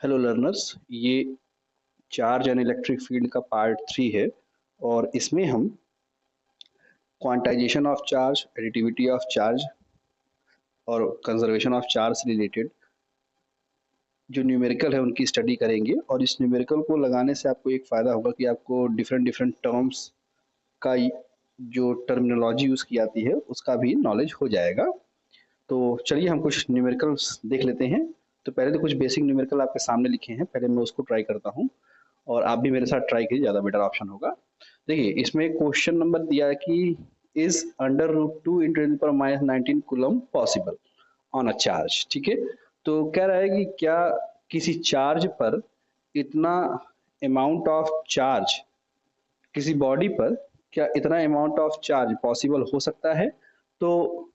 Hello learners, ये charge and electric field का part 3 है और इसमें हम quantization of charge, additivity of charge और कंजर्वेशन ऑफ चार्ज से रिलेटेड जो न्यूमेरिकल है उनकी स्टडी करेंगे। और इस न्यूमेरिकल को लगाने से आपको एक फ़ायदा होगा कि आपको डिफरेंट डिफरेंट टर्म्स का जो टर्मिनोलॉजी यूज़ की जाती है उसका भी नॉलेज हो जाएगा। तो चलिए हम कुछ न्यूमेरिकल्स देख लेते हैं। तो पहले तो कुछ बेसिक न्यूमेरिकल आपके सामने लिखे हैं, पहले मैं उसको ट्राई करता हूँ और आप भी मेरे साथ ट्राई कीजिए, ज़्यादा बेटर ऑप्शन होगा। देखिए इसमें क्वेश्चन नंबर दिया है कि is under root two into ten power minus 19 coulomb possible on a charge. ठीक है, तो कह रहा है कि क्या किसी चार्ज पर इतना अमाउंट ऑफ चार्ज, किसी बॉडी पर क्या इतना अमाउंट ऑफ चार्ज पॉसिबल हो सकता है। तो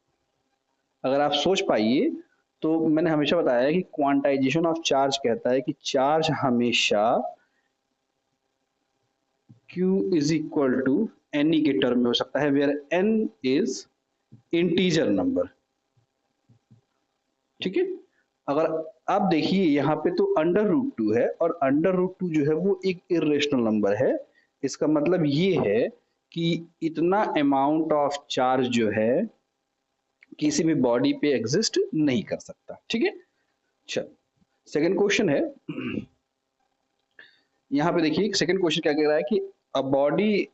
अगर आप सोच पाइए तो मैंने हमेशा बताया है कि क्वांटाइजेशन ऑफ चार्ज कहता है कि चार्ज हमेशा Q is equal to n के टर्म में हो सकता है, where n is integer number. ठीक है, अगर आप देखिए यहाँ पे तो अंडर रूट टू है और अंडर रूट टू जो है वो एक इरेशनल नंबर है। इसका मतलब ये है कि इतना अमाउंट ऑफ चार्ज जो है किसी भी बॉडी पे एग्जिस्ट नहीं कर सकता। ठीक है, चल सेकंड क्वेश्चन है। यहाँ पे देखिए सेकंड क्वेश्चन क्या कह रहा है कि a body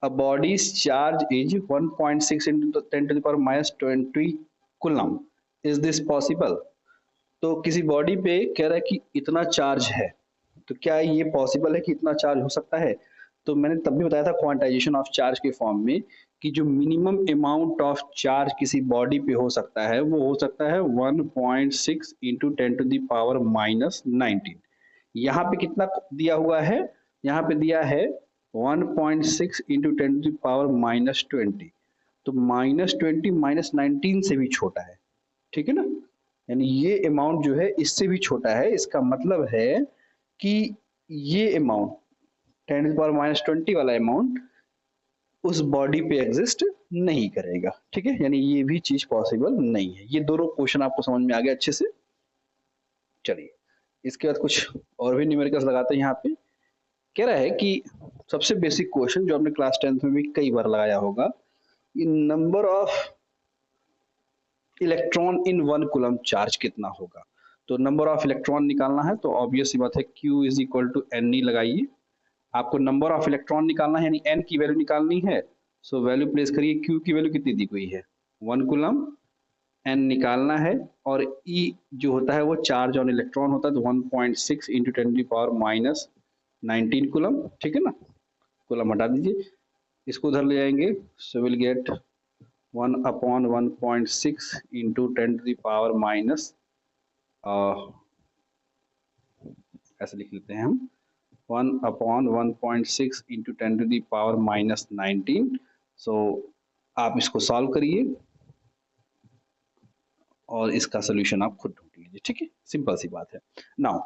a body's charge is 1.6 into 10 to the power minus 20 coulomb. Is this possible? तो किसी बॉडी पे कह रहा है कि इतना चार्ज है, तो क्या ये पॉसिबल है कि इतना चार्ज हो सकता है। तो मैंने तब भी बताया था क्वांटाइजेशन ऑफ चार्ज के फॉर्म में कि जो मिनिमम अमाउंट ऑफ चार्ज किसी बॉडी पे हो सकता है वो हो सकता है 1.6 into ten to the power minus 19। यहाँ पे कितना दिया हुआ है, यहाँ पे दिया है 1.6 into ten to the power minus 20। तो माइनस 20 माइनस 19 से भी छोटा है। ठीक है ना, यानी ये अमाउंट जो है इससे भी छोटा है। इसका मतलब है कि ये अमाउंट 10 टू पावर माइनस 20 वाला अमाउंट उस बॉडी पे एग्जिस्ट नहीं करेगा। ठीक है, यानी ये भी चीज पॉसिबल नहीं है। ये दोनों क्वेश्चन आपको समझ में आ गया अच्छे से। चलिए इसके बाद कुछ और भी न्यूमेरिकल्स लगाते हैं। यहाँ पे कह रहा है कि सबसे बेसिक क्वेश्चन जो आपने क्लास 10th में भी कई बार लगाया होगा, number of electron in one coulomb charge कितना होगा। तो नंबर ऑफ इलेक्ट्रॉन निकालना है तो ऑब्वियस सी बात है Q is equal to n e लगाइए। आपको नंबर ऑफ इलेक्ट्रॉन निकालना है यानी n की वैल्यू निकालनी है। सो वैल्यू प्लेस करिए, Q की वैल्यू कितनी दी हुई है 1 कूलम, n निकालना है और E जो होता है वो चार्ज ऑन इलेक्ट्रॉन होता है, तो 1.6 into ten to power minus 19 coulomb. ठीक है ना, कूलम हटा दीजिए, इसको उधर ले जाएंगे। So will get 1 upon 1.6 into ten to the power minus, ऐसे लिख लेते हैं हम, 1 upon 1.6 into ten to the power minus 19। So आप इसको सॉल्व करिए और इसका सोल्यूशन आप खुद ढूंढ लीजिए। ठीक है, सिंपल सी बात है। नाउ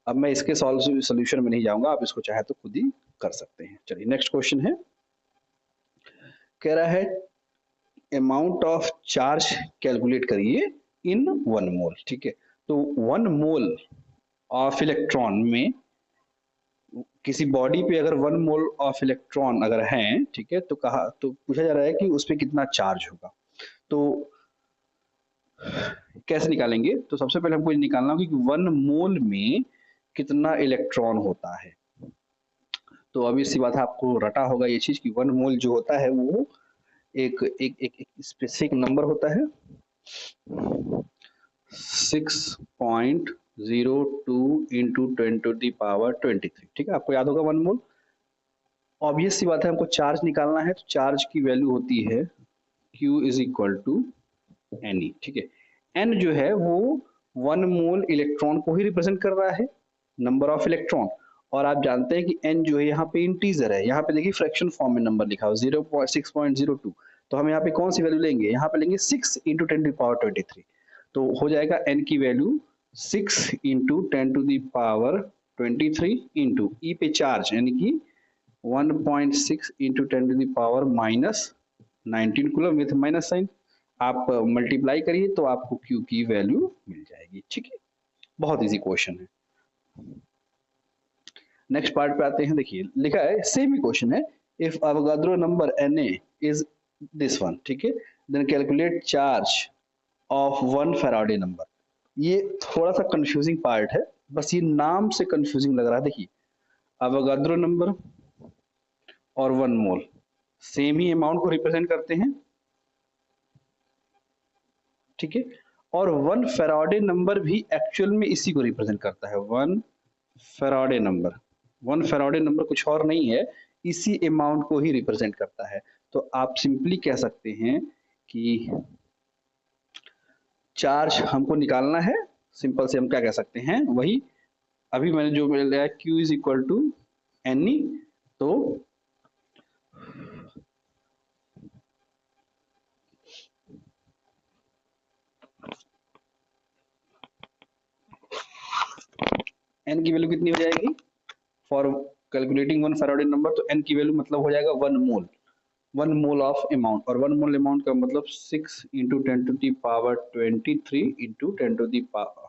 अब मैं इसके सोल्यूशन में नहीं जाऊंगा, आप इसको चाहे तो खुद ही कर सकते हैं। चलिए नेक्स्ट क्वेश्चन है, कह रहा है अमाउंट ऑफ चार्ज कैलकुलेट करिए इन 1 मोल। ठीक है, तो 1 मोल ऑफ इलेक्ट्रॉन में किसी बॉडी पे अगर 1 मोल ऑफ इलेक्ट्रॉन अगर हैं, ठीक है, तो कहा तो पूछा जा रहा है कि उस पर कितना चार्ज होगा। तो कैसे निकालेंगे, तो सबसे पहले हमको ये निकालना होगा कि 1 मोल में कितना इलेक्ट्रॉन होता है। तो अभी सी बात है, आपको रटा होगा ये चीज कि 1 मोल जो होता है वो एक एक एक, एक स्पेसिफिक नंबर होता है 6.02 इंटू 10 टू दी पावर 23। ठीक है, आपको याद होगा 1 मोल। ऑब्वियस सी बात है, हमको चार्ज निकालना है तो चार्ज की वैल्यू होती है Q is equal to n e. ठीक है, एन जो है वो 1 मोल इलेक्ट्रॉन को ही रिप्रेजेंट कर रहा है, नंबर ऑफ इलेक्ट्रॉन। और आप जानते हैं कि एन जो है यहाँ पे इंटीजर है, यहाँ पे देखिए फ्रैक्शन फॉर्म में नंबर लिखा हो 0.6.02। तो हम यहाँ पे कौन सी वैल्यू लेंगे, यहाँ पे लेंगे 6 इंटू टेन टू पावर 23। तो हो जाएगा एन की value 6 into ten to the power 23 into E पे चार्ज यानी कि 1.6 into ten to the power minus 19 coulomb with minus sign. आप मल्टीप्लाई करिए तो आपको Q की वैल्यू मिल जाएगी। ठीक है, बहुत इजी क्वेश्चन है। नेक्स्ट पार्ट पे आते हैं। देखिए लिखा है, सेम ही क्वेश्चन है, if Avogadro number Na is this one, ठीक है, then calculate charge of one Faraday number. ये थोड़ा सा कंफ्यूजिंग पार्ट है, बस ये नाम से कंफ्यूजिंग लग रहा है। देखिए अवोगाद्रो नंबर और वन मोल सेम ही अमाउंट को रिप्रेजेंट करते हैं, ठीक है, और वन फैराडे नंबर भी एक्चुअल में इसी को रिप्रेजेंट करता है। One Faraday number, one Faraday number कुछ और नहीं है, इसी अमाउंट को ही रिप्रेजेंट करता है। तो आप सिंपली कह सकते हैं कि चार्ज हमको निकालना है, सिंपल से हम क्या कह सकते हैं, वही अभी मैंने जो लिया Q is equal to n e. तो एन की वैल्यू कितनी हो जाएगी for calculating one Faraday number, तो एन की वैल्यू मतलब हो जाएगा one mole, one mole of amount, और वन मोल अमाउंट का मतलब 6 into 10⁻23 into 10⁻,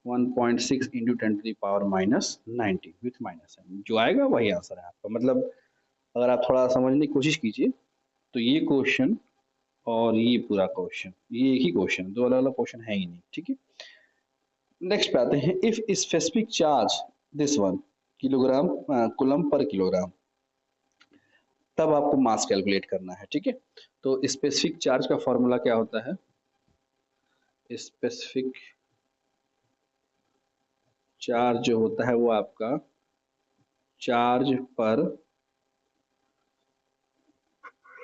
1.6 into 10⁻⁻90 with minus n, जो आएगा वही आंसर है आपका। मतलब अगर आप थोड़ा समझने की कोशिश कीजिए तो ये क्वेश्चन और ये पूरा क्वेश्चन ये एक ही क्वेश्चन, दो अलग अलग क्वेश्चन है ही नहीं, ठीक है। नेक्स्ट पे आते हैं, if specific charge this one kilogram coulomb per kilogram, तब आपको मास कैलकुलेट करना है, ठीक है। तो स्पेसिफिक चार्ज का फॉर्मूला क्या होता है, स्पेसिफिक चार्ज जो होता है वो आपका चार्ज पर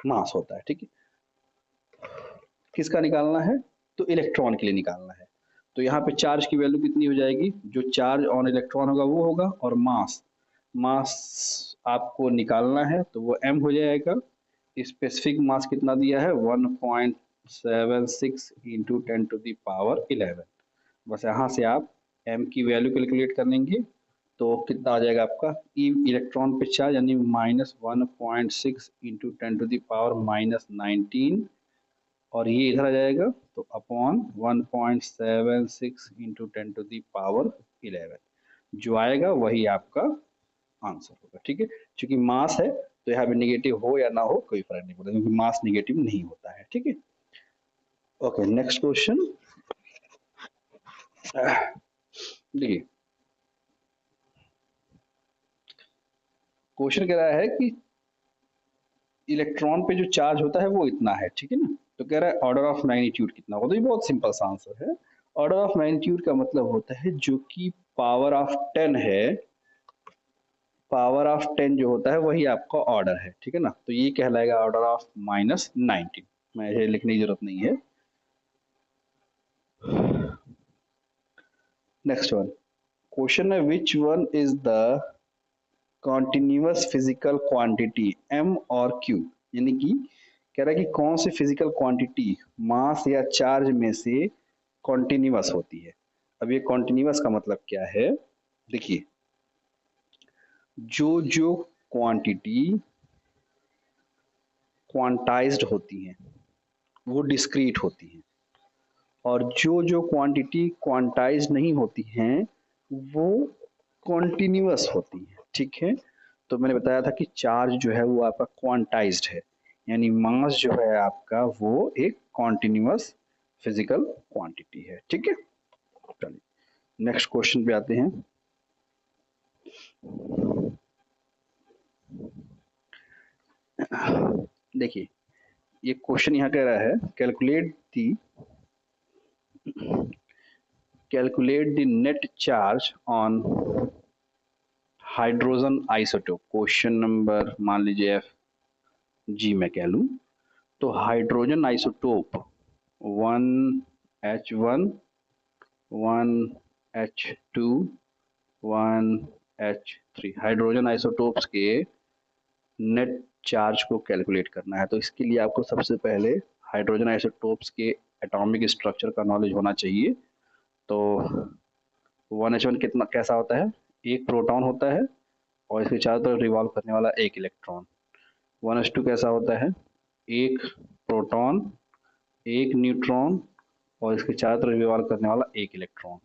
मास होता है, ठीक है। किसका निकालना है, तो इलेक्ट्रॉन के लिए निकालना है। तो यहाँ पे चार्ज की वैल्यू कितनी हो जाएगी, जो चार्ज ऑन इलेक्ट्रॉन होगा वो होगा, और मास, मास आपको निकालना है तो वो m हो जाएगा। स्पेसिफिक मास कितना दिया है, 1.76 इंटू 10⁻11। बस यहाँ से आप m की वैल्यू कैलकुलेट कर लेंगे तो कितना आ जाएगा आपका, ई इलेक्ट्रॉन पे चार्ज यानी -1.6 इंटू 10⁻⁻19, और ये इधर आ जाएगा तो अपॉन 1.76 इंटू 10⁻11, जो आएगा वही आपका आंसर होगा, ठीक है। क्योंकि मास है तो यहाँ पे निगेटिव हो या ना हो कोई फर्क नहीं पड़ता, क्योंकि मास निगेटिव नहीं होता है, ठीक है। Okay next question. देखिए क्वेश्चन कह रहा है कि इलेक्ट्रॉन पे जो चार्ज होता है वो इतना है, ठीक है ना। तो कह रहा है ऑर्डर ऑफ मैग्नीट्यूड कितना होगा, तो ये बहुत सिंपल सा आंसर है। ऑर्डर ऑफ मैग्नीट्यूड का मतलब होता है जो कि पावर ऑफ 10 है, पावर ऑफ 10 जो होता है वही आपका ऑर्डर है, ठीक है ना। तो ये कहलाएगा ऑर्डर ऑफ -19, मैं ये लिखने की जरूरत नहीं है। नेक्स्ट वन क्वेश्चन है, which one is the continuous physical quantity m और q, यानी कि कह रहा है कि कौन सी फिजिकल क्वांटिटी मास या चार्ज में से कॉन्टिन्यूअस होती है। अब ये कॉन्टिन्यूअस का मतलब क्या है, देखिए जो जो क्वांटिटी क्वांटाइज्ड होती हैं वो डिस्क्रीट होती हैं, और जो जो क्वांटिटी क्वांटाइज्ड नहीं होती हैं वो कॉन्टिन्यूअस होती हैं, ठीक है। तो मैंने बताया था कि चार्ज जो है वो आपका क्वांटाइज्ड है, यानी मास जो है आपका वो एक कॉन्टिन्यूअस फिजिकल क्वांटिटी है, ठीक है। चलिए नेक्स्ट क्वेश्चन पे आते हैं। देखिए ये क्वेश्चन यहाँ कह रहा है, calculate the net charge on hydrogen isotope. Question number मान लीजिए एफ जी मैं कह लूँ, तो hydrogen isotope 1H1 1H2 1H3 hydrogen isotopes के नेट चार्ज को कैलकुलेट करना है। तो इसके लिए आपको सबसे पहले हाइड्रोजन आइसोटोप्स के एटॉमिक स्ट्रक्चर का नॉलेज होना चाहिए। तो 1H1 कितना कैसा होता है, एक प्रोटॉन होता है और इसके चारों तरफ रिवॉल्व करने वाला एक इलेक्ट्रॉन। 1H2 कैसा होता है, एक प्रोटॉन एक न्यूट्रॉन और इसके चारों तरफ रिवॉल्व करने वाला एक इलेक्ट्रॉन।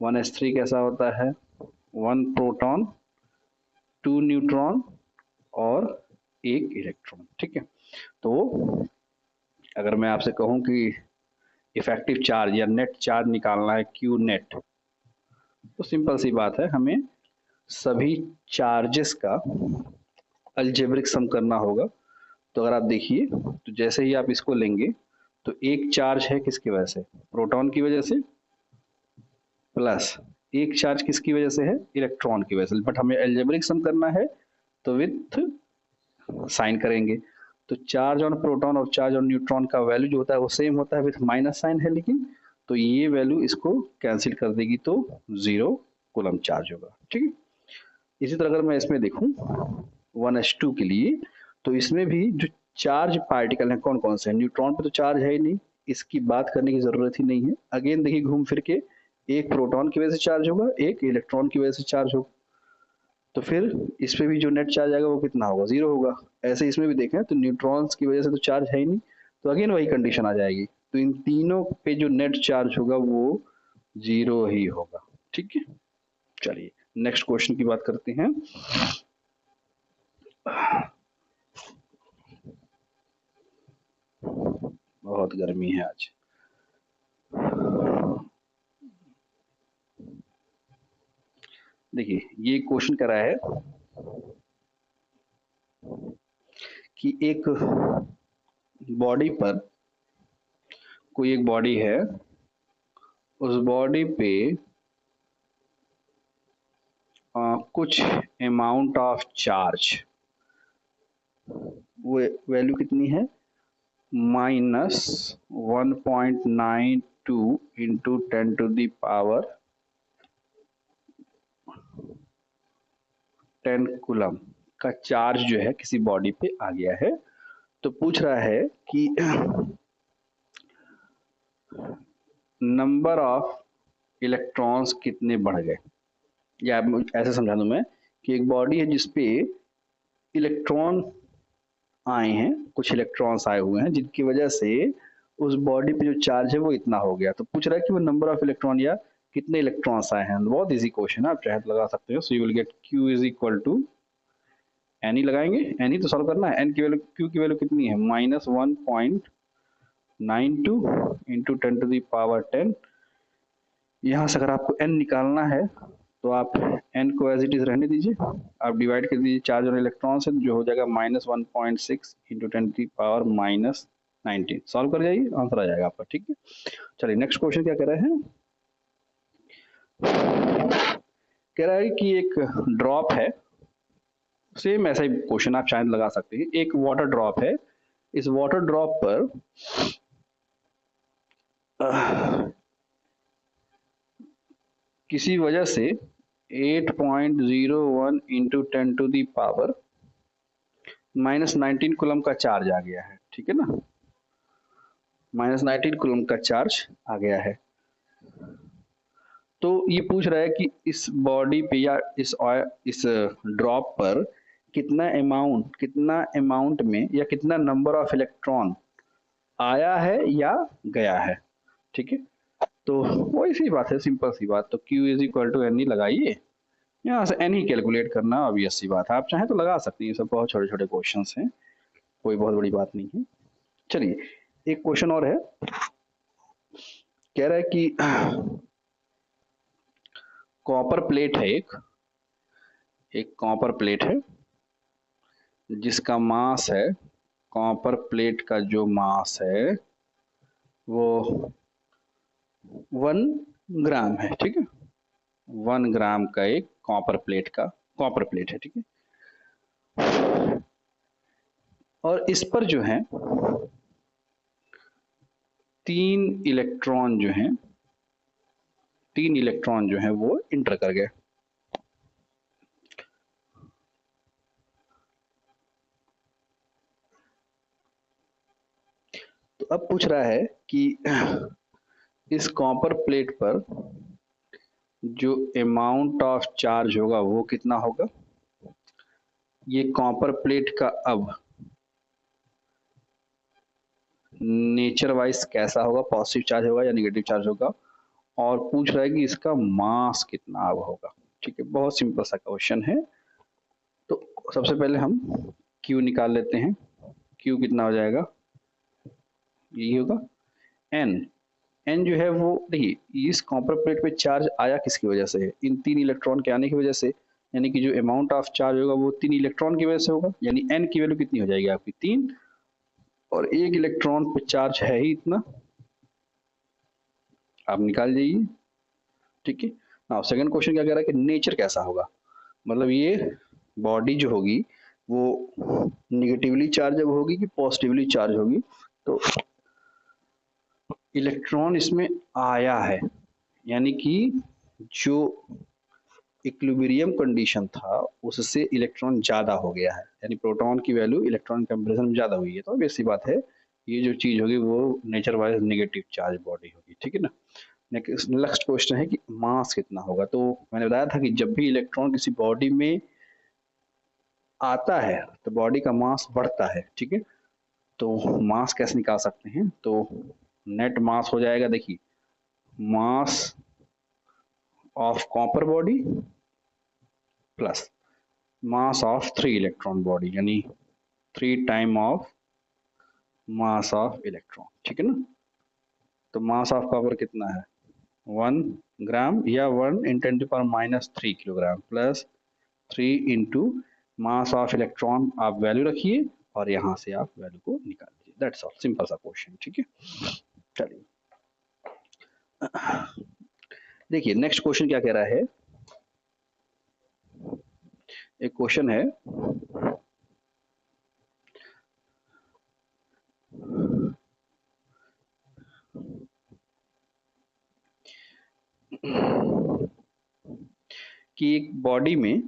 1s3 कैसा होता है, 1 प्रोटॉन 2 न्यूट्रॉन और 1 इलेक्ट्रॉन। ठीक है, तो अगर मैं आपसे कहूं कि इफेक्टिव चार्ज या नेट चार्ज निकालना है क्यू नेट, तो सिंपल सी बात है, हमें सभी चार्जेस का अलजेब्रिक सम करना होगा। तो अगर आप देखिए, तो जैसे ही आप इसको लेंगे तो एक चार्ज है किसकी वजह से, प्रोटॉन की वजह से, प्लस एक चार्ज किसकी वजह से है, इलेक्ट्रॉन की वजह से। बट हमें अलजेब्रिक सम करना है तो विथ साइन करेंगे। तो चार्ज ऑन प्रोटॉन और चार्ज ऑन न्यूट्रॉन का वैल्यू जो होता है वो सेम होता है, विथ माइनस साइन है लेकिन, तो ये वैल्यू इसको कैंसिल कर देगी, तो 0 कूलम चार्ज होगा। ठीक है, इसी तरह अगर मैं इसमें देखूं 1s2 के लिए, तो इसमें भी जो चार्ज पार्टिकल हैं कौन कौन से हैं, न्यूट्रॉन पे तो चार्ज है ही नहीं, इसकी बात करने की जरूरत ही नहीं है। अगेन देखिए घूम फिर के, एक प्रोटॉन की वजह से चार्ज होगा, एक इलेक्ट्रॉन की वजह से चार्ज होगा, तो फिर इस पे भी जो नेट चार्ज आएगा वो कितना होगा, 0 होगा। ऐसे इसमें भी देखें तो न्यूट्रॉन्स की वजह से तो चार्ज है ही नहीं, तो अगेन वही कंडीशन आ जाएगी, तो इन तीनों पे जो नेट चार्ज होगा वो 0 ही होगा। ठीक है, चलिए नेक्स्ट क्वेश्चन की बात करते हैं। बहुत गर्मी है आज। देखिए ये क्वेश्चन करा है कि एक बॉडी पर, कोई एक बॉडी है, उस बॉडी पे कुछ अमाउंट ऑफ चार्ज, वो वैल्यू कितनी है, -1.92 इंटू 10 कूलम का चार्ज जो है किसी बॉडी पे आ गया है। तो पूछ रहा है कि नंबर ऑफ इलेक्ट्रॉन्स कितने बढ़ गए, या ऐसे समझा दूं मैं कि एक बॉडी है जिसपे इलेक्ट्रॉन आए हैं, कुछ इलेक्ट्रॉन्स आए हुए हैं जिनकी वजह से उस बॉडी पे जो चार्ज है वो इतना हो गया। तो पूछ रहा है कि वो नंबर ऑफ इलेक्ट्रॉन या कितने इलेक्ट्रॉन्स आए हैं। बहुत इजी क्वेश्चन है, आप चाहे तो लगा सकते हो। So you will get Q is equal to N ही लगाएंगे, एन ही तो सॉल्व करना है। एन की वैल्यू, क्यू की वैल्यू कितनी है, -1.92 इंटू 10⁻10। यहाँ से अगर आपको एन निकालना है तो आप एन को एज इट इज रहने दीजिए, आप डिवाइड कर दीजिए चार्ज और इलेक्ट्रॉन से, जो हो जाएगा -1.6 इंटू 10⁻19। सॉल्व कर जाइए, आंसर आ जाएगा आपका। ठीक है, चलिए नेक्स्ट क्वेश्चन क्या कह रहे हैं, कह रहा है कि एक ड्रॉप है, सेम ऐसा ही क्वेश्चन आप शायद लगा सकते हैं। एक वाटर ड्रॉप है, इस वाटर ड्रॉप पर किसी वजह से 8.01 इंटू 10⁻19 कूलम का चार्ज आ गया है। ठीक है ना, -19 कूलम का चार्ज आ गया है। तो ये पूछ रहा है कि इस बॉडी पे या इस ड्रॉप पर कितना अमाउंट में या कितना नंबर ऑफ इलेक्ट्रॉन आया है या गया है। ठीक है, तो वही सी बात है, सिंपल सी बात। तो Q is equal to N ही लगाइए, यहाँ से एन ही कैलकुलेट करना, ऑब्वियस सी बात है। आप चाहें तो लगा सकते हैं, ये सब बहुत छोटे छोटे क्वेश्चन हैं, कोई बहुत बड़ी बात नहीं है। चलिए एक क्वेश्चन और है, कह रहा है कि कॉपर प्लेट है, एक कॉपर प्लेट है जिसका मास है, कॉपर प्लेट का जो मास है वो 1 ग्राम है। ठीक है, 1 ग्राम का एक कॉपर प्लेट है। ठीक है, और इस पर जो है 3 इलेक्ट्रॉन जो है वो इंटर कर गए। तो अब पूछ रहा है कि इस कॉपर प्लेट पर जो अमाउंट ऑफ चार्ज होगा वो कितना होगा। ये कॉपर प्लेट का अब नेचर वाइज कैसा होगा, पॉजिटिव चार्ज होगा या नेगेटिव चार्ज होगा, और पूछ रहा है कि इसका मास कितना अब होगा। ठीक है, बहुत सिंपल सा क्वेश्चन है। तो सबसे पहले हम क्यू निकाल लेते हैं। क्यू कितना हो जाएगा, यही होगा एन। एन जो है वो देखिए, इस कॉपर प्लेट पे चार्ज आया किसकी वजह से है, इन 3 इलेक्ट्रॉन के आने की वजह से। यानी कि जो अमाउंट ऑफ चार्ज होगा वो 3 इलेक्ट्रॉन की वजह से होगा। यानी एन की वैल्यू कितनी हो जाएगी आपकी 3, और एक इलेक्ट्रॉन पे चार्ज है ही इतना, आप निकाल जाइए। ठीक है। नाउ सेकंड क्वेश्चन क्या कह रहा है कि नेचर कैसा होगा, मतलब ये बॉडी जो होगी वो निगेटिवली चार्ज जब होगी कि पॉजिटिवली चार्ज होगी। तो इलेक्ट्रॉन इसमें आया है, यानी कि जो इक्विलिब्रियम कंडीशन था उससे इलेक्ट्रॉन ज्यादा हो गया है, यानी प्रोटॉन की वैल्यू इलेक्ट्रॉन कंपेरिजन में ज्यादा हुई है। तो वैसी बात है, ये जो चीज होगी वो nature wise negative charge body होगी। ठीक है ना। नेक्स्ट क्वेश्चन है कि मास कितना होगा। तो मैंने बताया था कि जब भी इलेक्ट्रॉन किसी बॉडी में आता है तो बॉडी का मास बढ़ता है। ठीक है। तो मास कैसे निकाल सकते हैं, तो नेट मास हो जाएगा, देखिए mass of copper body plus mass of 3 electron body, यानी 3 time of mass of electron. ठीक है ना। तो मास ऑफ कॉपर कितना है 1 ग्राम, या 1 × 10⁻³ kilogram plus 3 into mass of electron, आप वैल्यू रखिए और यहाँ से आप वैल्यू को निकाल लीजिए। दैट्स ऑल, सिंपल सा क्वेश्चन। ठीक है। चलिए देखिए नेक्स्ट क्वेश्चन क्या कह रहा है। एक क्वेश्चन है कि एक बॉडी में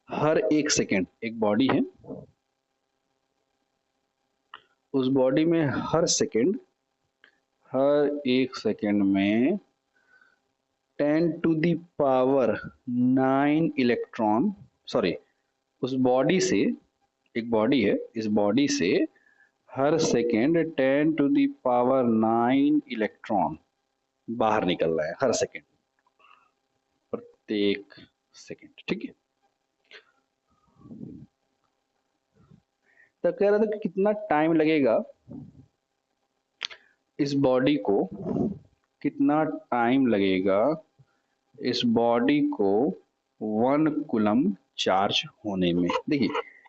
हर एक सेकेंड, एक बॉडी है, उस बॉडी में हर एक सेकेंड में 10⁻⁹ इलेक्ट्रॉन, सॉरी, उस बॉडी से, एक बॉडी है, इस बॉडी से हर सेकेंड 10⁻⁹ इलेक्ट्रॉन बाहर निकल रहा है, हर सेकेंड, प्रत्येक सेकेंड। ठीक है। तो कह रहा था कि कितना टाइम लगेगा इस बॉडी को, कितना टाइम लगेगा इस बॉडी को 1 कूलम चार्ज होने में। देखिए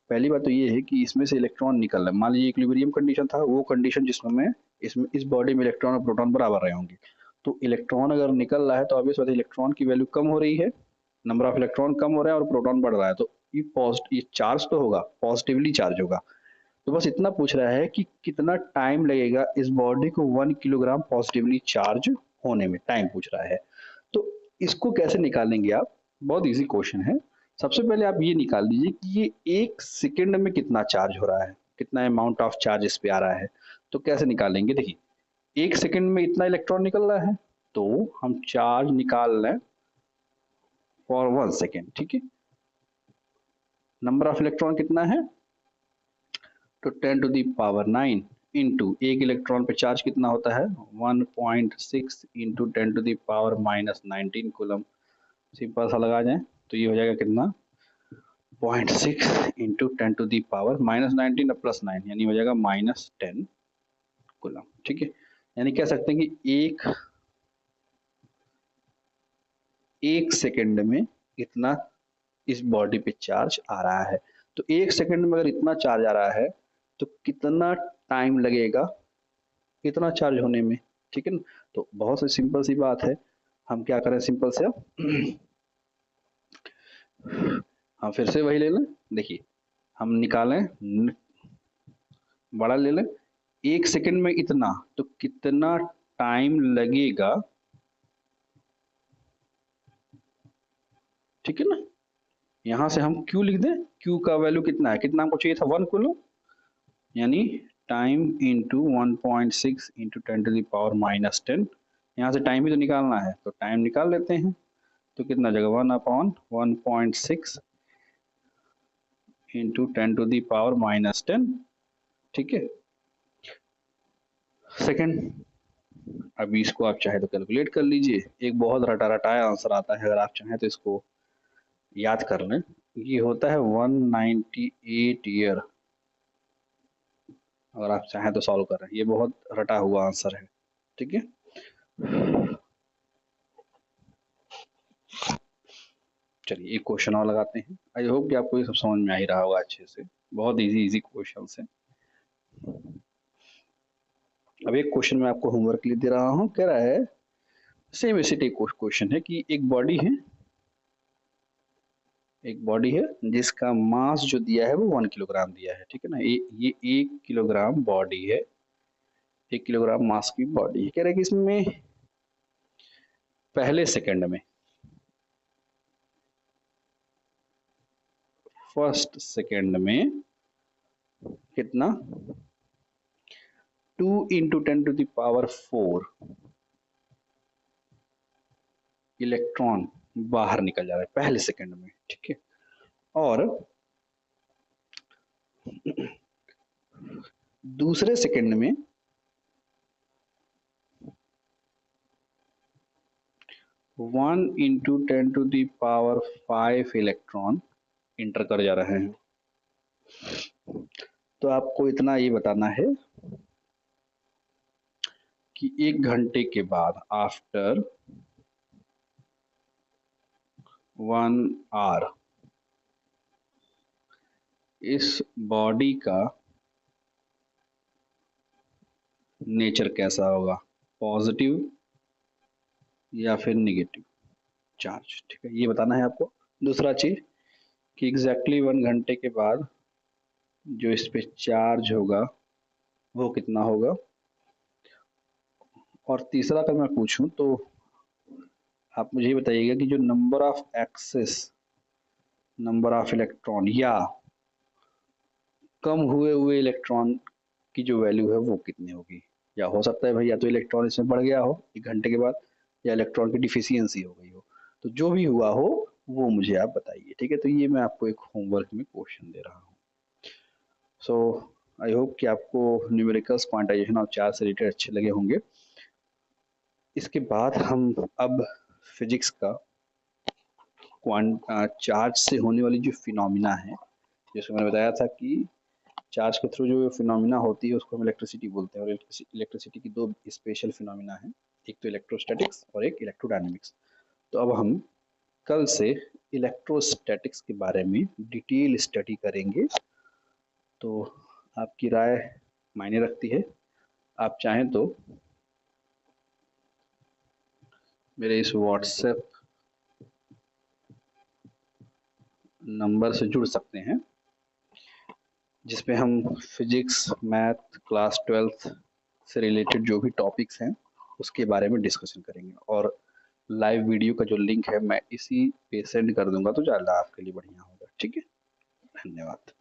पहली बात तो ये है कि इसमें से इलेक्ट्रॉन निकल रहा है, मान लीजिए इक्विलिब्रियम कंडीशन था, वो कंडीशन जिसमें इसमें इस बॉडी में इलेक्ट्रॉन और प्रोटॉन बराबर रहे होंगे। तो इलेक्ट्रॉन अगर निकल रहा है तो ऑब्वियस बात है इलेक्ट्रॉन की वैल्यू कम हो रही है, नंबर ऑफ इलेक्ट्रॉन कम हो रहा है और प्रोटॉन बढ़ रहा है। तो ये चार्ज तो होगा, पॉजिटिवली चार्ज होगा। तो बस इतना पूछ रहा है कि कितना टाइम लगेगा इस बॉडी को 1 किलोग्राम पॉजिटिवली चार्ज होने में, टाइम पूछ रहा है। तो इसको कैसे निकालेंगे आप, बहुत इजी क्वेश्चन है। सबसे पहले आप ये निकाल लीजिए कि ये एक सेकेंड में कितना चार्ज हो रहा है, कितना अमाउंट ऑफ चार्ज इस पे आ रहा है। तो कैसे निकालेंगे, देखिए एक सेकेंड में इतना इलेक्ट्रॉन निकल रहा है तो हम चार्ज निकाल लें फॉर 1 सेकेंड। ठीक है। नंबर ऑफ इलेक्ट्रॉन कितना है, तो 10⁻⁹ इंटू एक इलेक्ट्रॉन पे चार्ज कितना होता है 1.6 इंटू 10⁻⁻19 कूलम। सिंपल सा लगा जाए तो ये हो जाएगा कितना 0.6 इंटू 10⁻⁻19 और +9, यानी हो जाएगा -10 कूलम। ठीक है। यानी कह सकते हैं कि एक सेकेंड में इतना इस बॉडी पे चार्ज आ रहा है। तो एक सेकेंड में अगर इतना चार्ज आ रहा है तो कितना टाइम लगेगा इतना चार्ज होने में। ठीक है ना। तो बहुत सी सिंपल सी बात है, हम क्या करें सिंपल से हम फिर से वही ले लें। देखिए हम निकालें, बड़ा ले लें, एक सेकंड में इतना, तो कितना टाइम लगेगा। ठीक है ना। यहां से हम Q लिख दें, Q का वैल्यू कितना है, कितना हमको चाहिए था 1 कूलम, यानी टाइम इंटू 1.6 इंटू 10⁻⁻10। यहाँ से टाइम ही तो निकालना है, तो टाइम निकाल लेते हैं। तो कितना जगह 1/1.6 इंटू 10⁻⁻10। ठीक है। सेकेंड अभी इसको आप चाहे तो कैलकुलेट कर लीजिए, एक बहुत रटा रटाया आंसर आता है, अगर आप चाहें तो इसको याद कर लें। ये होता है 198 ईयर, अगर आप चाहें तो सॉल्व कर रहे हैं, ये बहुत रटा हुआ आंसर है, ठीक है। चलिए एक क्वेश्चन और लगाते हैं, आई होप कि आपको ये सब समझ में आ ही रहा होगा अच्छे से, बहुत इजी इजी क्वेश्चन है। अब एक क्वेश्चन मैं आपको होमवर्क के लिए दे रहा हूँ, कह रहा है सेम ऐसे एक क्वेश्चन है कि एक बॉडी है जिसका मास जो दिया है वो 1 किलोग्राम दिया है, ठीक है ना। ये 1 किलोग्राम बॉडी है, 1 किलोग्राम मास की बॉडी है। कह रहा है कि इसमें पहले सेकंड में, फर्स्ट सेकंड में कितना 2 इंटू 10⁴ इलेक्ट्रॉन बाहर निकल जा रहा है पहले सेकंड में, ठीक है। और दूसरे सेकंड में 1 इंटू 10⁵ इलेक्ट्रॉन इंटर कर जा रहे हैं। तो आपको इतना ये बताना है कि 1 घंटे के बाद, आफ्टर 1 आवर, इस बॉडी का नेचर कैसा होगा, पॉजिटिव या फिर निगेटिव चार्ज, ठीक है, ये बताना है आपको। दूसरा चीज कि एग्जैक्टली 1 घंटे के बाद जो इस पे चार्ज होगा वो कितना होगा। और तीसरा अगर मैं पूछूं तो आप मुझे ये बताइएगा कि जो नंबर ऑफ इलेक्ट्रॉन या कम हुए हुए इलेक्ट्रॉन की जो वैल्यू है वो कितनी होगी। या हो सकता है भाई, या तो इलेक्ट्रॉन इसमें बढ़ गया हो 1 घंटे के बाद, या इलेक्ट्रॉन की डिफिशियंसी हो गई हो। तो जो भी हुआ हो वो मुझे आप बताइए, ठीक है। तो ये मैं आपको एक होमवर्क में क्वेश्चन दे रहा हूँ। सो आई होप कि आपको न्यूमेरिकल्स, क्वांटाइजेशन और चार्ज से रिलेटेड अच्छे लगे होंगे। इसके बाद हम अब फिजिक्स का चार्ज से होने वाली जो फिनोमिना है, जैसे मैंने बताया था कि चार्ज के थ्रू जो फिनोमिना होती है उसको हम इलेक्ट्रिसिटी बोलते हैं। और इलेक्ट्रिसिटी की दो स्पेशल फिनोमिना है, एक तो इलेक्ट्रोस्टैटिक्स और एक इलेक्ट्रोडायनेमिक्स। तो अब हम कल से इलेक्ट्रोस्टैटिक्स के बारे में डिटेल स्टडी करेंगे। तो आपकी राय मायने रखती है। आप चाहें तो मेरे इस व्हाट्सएप नंबर से जुड़ सकते हैं, जिसपे हम फिजिक्स, मैथ, क्लास 12th से रिलेटेड जो भी टॉपिक्स हैं उसके बारे में डिस्कशन करेंगे। और लाइव वीडियो का जो लिंक है मैं इसी पे सेंड कर दूंगा, तो ज़्यादा आपके लिए बढ़िया होगा, ठीक है। धन्यवाद।